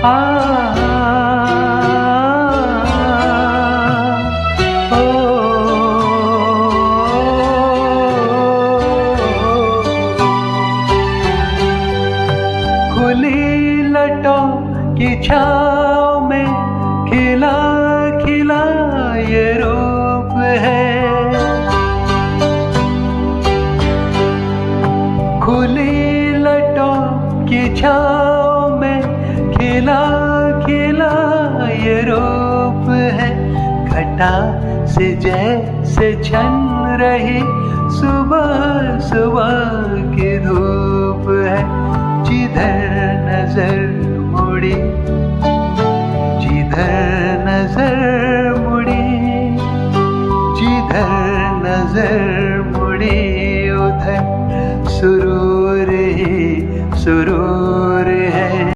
खुली लटों की छाँव में खिला खिला ये रूप है। खुली लटों की छाँव में खिला खिला ये रूप है। घटा से जैसे छन रही सुबह सुबह की धूप है। जिधर